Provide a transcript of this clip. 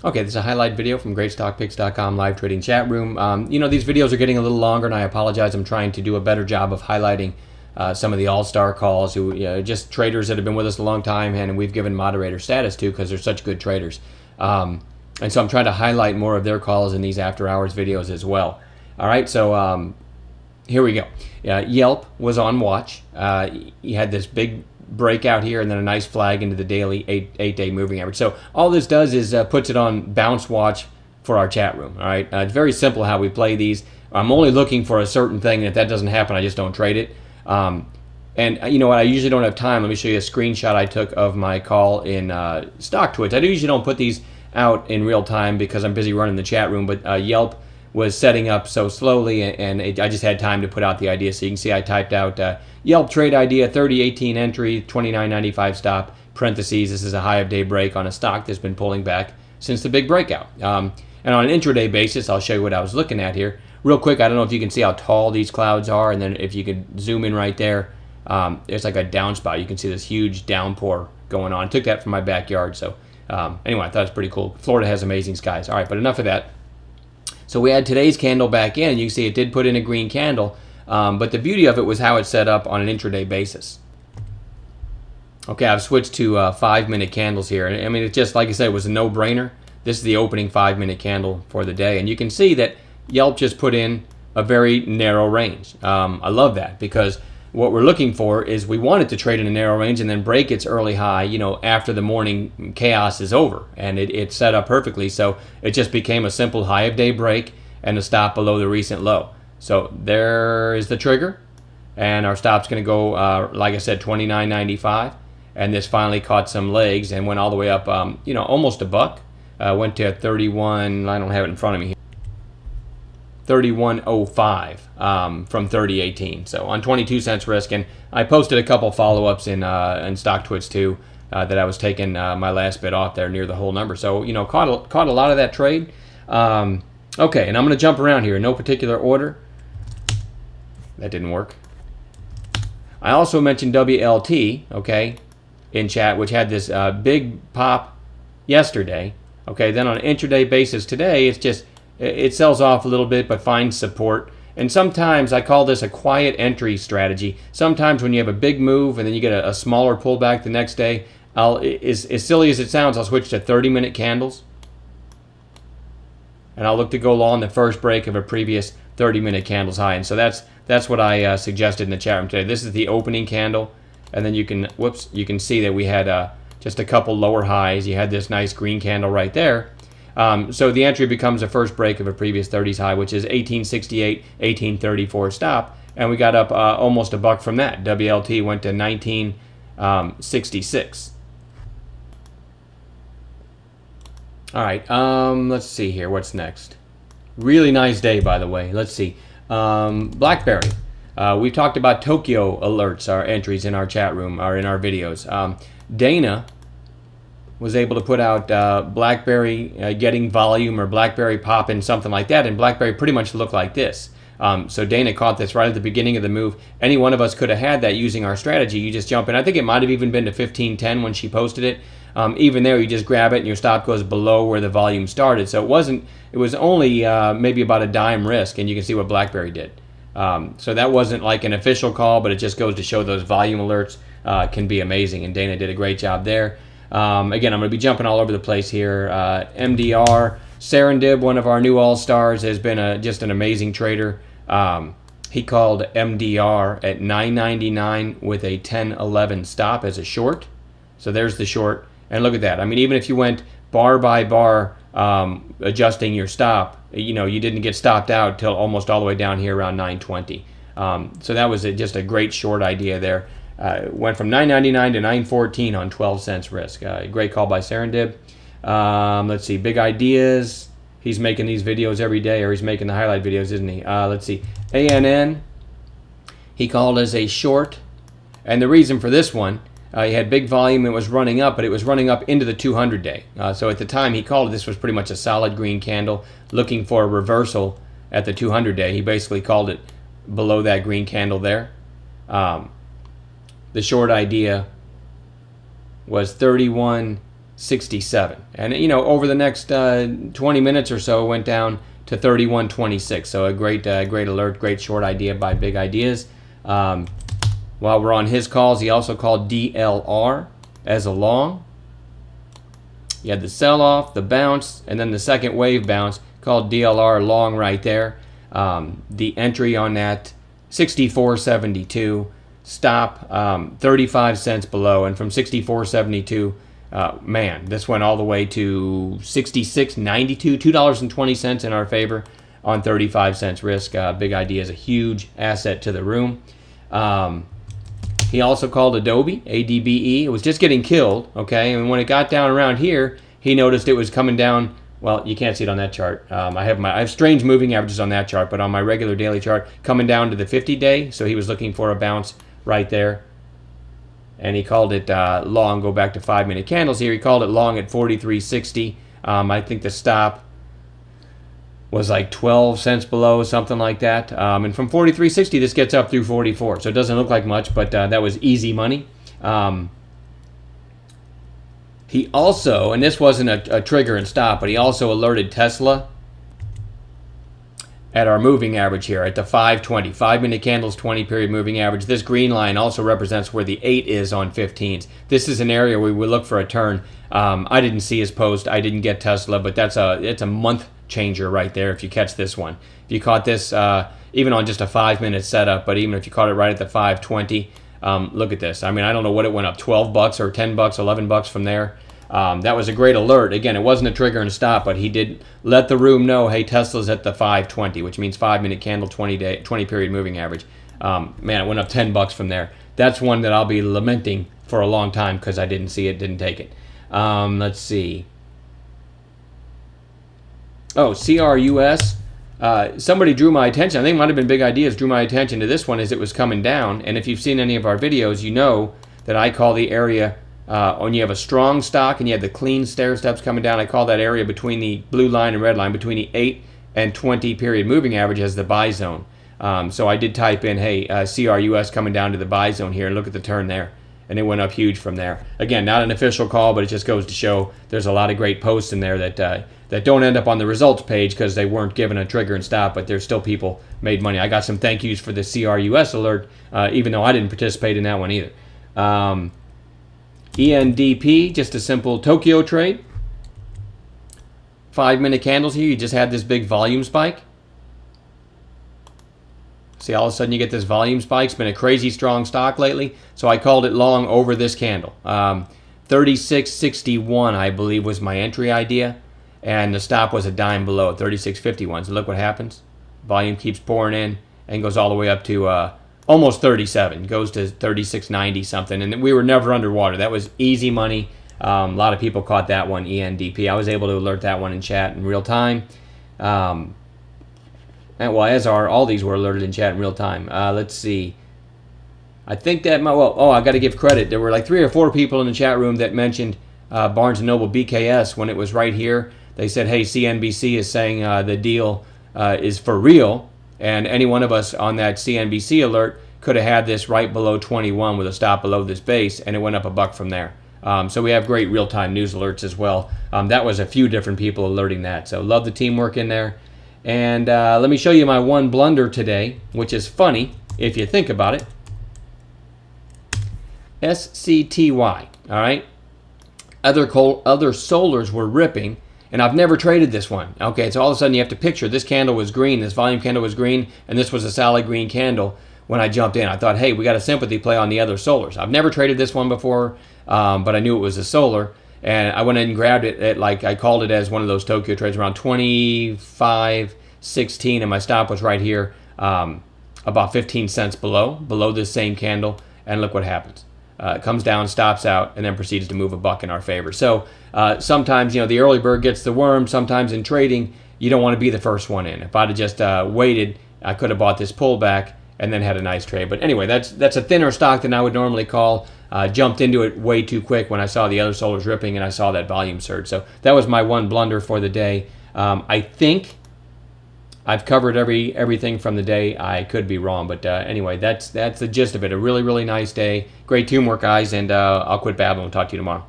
Okay, this is a highlight video from Greatstockpixcom live trading chat room. These videos are getting a little longer, and I apologize. I'm trying to do a better job of highlighting some of the all-star calls, who just traders that have been with us a long time, and we've given moderator status to because they're such good traders. And so I'm trying to highlight more of their calls in these after-hours videos as well. All right, so here we go. Yelp was on watch. He had this big breakout here and then a nice flag into the daily 8-day moving average. So all this does is puts it on bounce watch for our chat room. All right, it's very simple how we play these. I'm only looking for a certain thing, and if that doesn't happen, I just don't trade it. And you know what, I usually don't have time. Let me show you a screenshot I took of my call in StockTwits. I usually don't put these out in real time because I'm busy running the chat room, but Yelp was setting up so slowly, and I just had time to put out the idea. So you can see I typed out Yelp trade idea, 3018 entry, 29.95 stop, parentheses, this is a high of day break on a stock that's been pulling back since the big breakout. And on an intraday basis, I'll show you what I was looking at here. Real quick, I don't know if you can see how tall these clouds are, and then if you could zoom in right there, there's like a downspout. You can see this huge downpour going on. I took that from my backyard, so anyway, I thought it was pretty cool. Florida has amazing skies. All right, but enough of that. So we had today's candle back in. You can see it did put in a green candle, but the beauty of it was how it's set up on an intraday basis. Okay, I've switched to 5-minute candles here. I mean, it's just, like I said, it was a no-brainer. This is the opening 5-minute candle for the day, and you can see that Yelp just put in a very narrow range. I love that, because what we're looking for is we want it to trade in a narrow range and then break its early high, after the morning chaos is over. And it's set up perfectly, so it just became a simple high of day break and a stop below the recent low. So there is the trigger, and our stop's going to go, like I said, 29.95. And this finally caught some legs and went all the way up, almost a buck. Went to 31, I don't have it in front of me here. 31.05 from 30.18, so on 22 cents risk. And I posted a couple follow-ups in StockTwits too, that I was taking my last bit off there near the whole number. So caught a lot of that trade. Okay, and I'm going to jump around here in no particular order. That didn't work. I also mentioned WLT, okay, in chat, which had this big pop yesterday. Okay, then on an intraday basis today, it sells off a little bit but finds support. And sometimes I call this a quiet entry strategy. Sometimes when you have a big move and then you get a smaller pullback the next day, as silly as it sounds, I'll switch to 30-minute candles. And I'll look to go long the first break of a previous 30-minute candles high. And so that's what I suggested in the chat room today. This is the opening candle. And then you can see that we had just a couple lower highs. You had this nice green candle right there. So the entry becomes the first break of a previous 30s high, which is 1868, 1834 stop, and we got up almost a buck from that. WLT went to 1966. All right, let's see here. What's next? Really nice day, by the way. Let's see. BlackBerry. We've talked about Tokyo alerts, our entries in our chat room, or in our videos. Dana was able to put out BlackBerry getting volume or BlackBerry popping, something like that, and BlackBerry pretty much looked like this. So Dana caught this right at the beginning of the move. Any one of us could have had that using our strategy. You just jump in. I think it might have even been to 15.10 when she posted it. Even there, you just grab it and your stop goes below where the volume started. So it was only maybe about a dime risk, and you can see what BlackBerry did. So that wasn't like an official call, but it just goes to show those volume alerts can be amazing, and Dana did a great job there. Again, I'm going to be jumping all over the place here. MDR, Serendib, one of our new all-stars, has been just an amazing trader. He called MDR at $9.99 with a 10.11 stop as a short. So there's the short. And look at that. I mean, even if you went bar by bar adjusting your stop, you didn't get stopped out till almost all the way down here around 9.20. So that was just a great short idea there. Went from $9.99 to $9.14 on 12 cents risk. Great call by Serendib. Let's see, Big Ideas. He's making these videos every day, or he's making the highlight videos, isn't he? Let's see, ANN. He called as a short, and the reason for this one, he had big volume. It was running up, but it was running up into the 200-day. So at the time he called it, this was pretty much a solid green candle, looking for a reversal at the 200-day. He basically called it below that green candle there. The short idea was 31 67. And over the next 20 minutes or so, it went down to 31.26. So a great alert, great short idea by Big Ideas. While we're on his calls, he also called DLR as a long. You had the sell-off, the bounce, and then the second wave bounce, called DLR long right there. The entry on that, 64.72. Stop, 35 cents below. And from 64.72, man, this went all the way to 66.92, $2.20 in our favor on 35 cents risk. Big Idea is a huge asset to the room. He also called Adobe, ADBE. It was just getting killed, okay? And when it got down around here, he noticed it was coming down. Well, you can't see it on that chart. I have strange moving averages on that chart, but on my regular daily chart, coming down to the 50-day. So he was looking for a bounce right there. And he called it long. Go back to 5-minute candles here. He called it long at 43.60. I think the stop was like 12 cents below, something like that. And from 43.60, this gets up through 44. So it doesn't look like much, but that was easy money. He also, and this wasn't a trigger and stop, but he also alerted Tesla at our moving average here at the 520. 5-minute candles, 20-period moving average. This green line also represents where the 8 is on 15s. This is an area where we look for a turn. I didn't see his post. I didn't get Tesla, but it's a month changer right there if you catch this one. If you caught this even on just a 5-minute setup, but even if you caught it right at the 520, look at this. I mean, I don't know what it went up, 12 bucks or 10 bucks, 11 bucks from there. That was a great alert. Again, it wasn't a trigger and stop, but he did let the room know, hey, Tesla's at the 520, which means 5-minute candle, 20-period moving average. Man, it went up 10 bucks from there. That's one that I'll be lamenting for a long time because I didn't see it, didn't take it. Let's see. Oh, CRUS. Somebody drew my attention. I think it might have been Big Ideas drew my attention to this one as it was coming down. And if you've seen any of our videos, you know that I call the area when you have a strong stock and you have the clean stair steps coming down, I call that area between the blue line and red line, between the 8 and 20 period moving average as the buy zone. So I did type in, hey, CRUS coming down to the buy zone here, and look at the turn there. And it went up huge from there. Again, not an official call, but it just goes to show there's a lot of great posts in there that don't end up on the results page because they weren't given a trigger and stop, but there's still people made money. I got some thank yous for the CRUS alert, even though I didn't participate in that one either. ENDP, just a simple Tokyo trade. 5-minute candles here, you just had this big volume spike. See, all of a sudden you get this volume spike. It's been a crazy strong stock lately, so I called it long over this candle. 36.61, I believe, was my entry idea, and the stop was a dime below, 36.51. So look what happens. Volume keeps pouring in and goes all the way up to almost 37. Goes to 36.90 something, and we were never underwater. That was easy money. A lot of people caught that one, ENDP. I was able to alert that one in chat in real time. And well, as are all these were alerted in chat in real time. Let's see. I think that I got to give credit. There were like 3 or 4 people in the chat room that mentioned Barnes & Noble BKS when it was right here. They said, hey, CNBC is saying the deal is for real, and any one of us on that CNBC alert could have had this right below 21 with a stop below this base, and it went up a buck from there. So we have great real-time news alerts as well. That was a few different people alerting that. So love the teamwork in there. And let me show you my one blunder today, which is funny if you think about it. SCTY, all right? Other solars were ripping, and I've never traded this one. Okay, so all of a sudden you have to picture this candle was green, this volume candle was green, and this was a solid green candle when I jumped in. I thought, hey, we got a sympathy play on the other solars. I've never traded this one before, but I knew it was a solar. And I went in and grabbed it at, like, I called it as one of those Tokyo trades around 25.16, and my stop was right here, about 15 cents below this same candle. And look what happens. It comes down, stops out, and then proceeds to move a buck in our favor. So sometimes, you know, the early bird gets the worm. Sometimes in trading, you don't want to be the first one in. If I'd have just waited, I could have bought this pullback and then had a nice trade. But anyway, that's a thinner stock than I would normally call. Jumped into it way too quick when I saw the other solars ripping and I saw that volume surge. So that was my one blunder for the day. I think I've covered everything from the day. I could be wrong, but anyway, that's the gist of it. A really, really nice day. Great teamwork, guys, and I'll quit babbling. We'll talk to you tomorrow.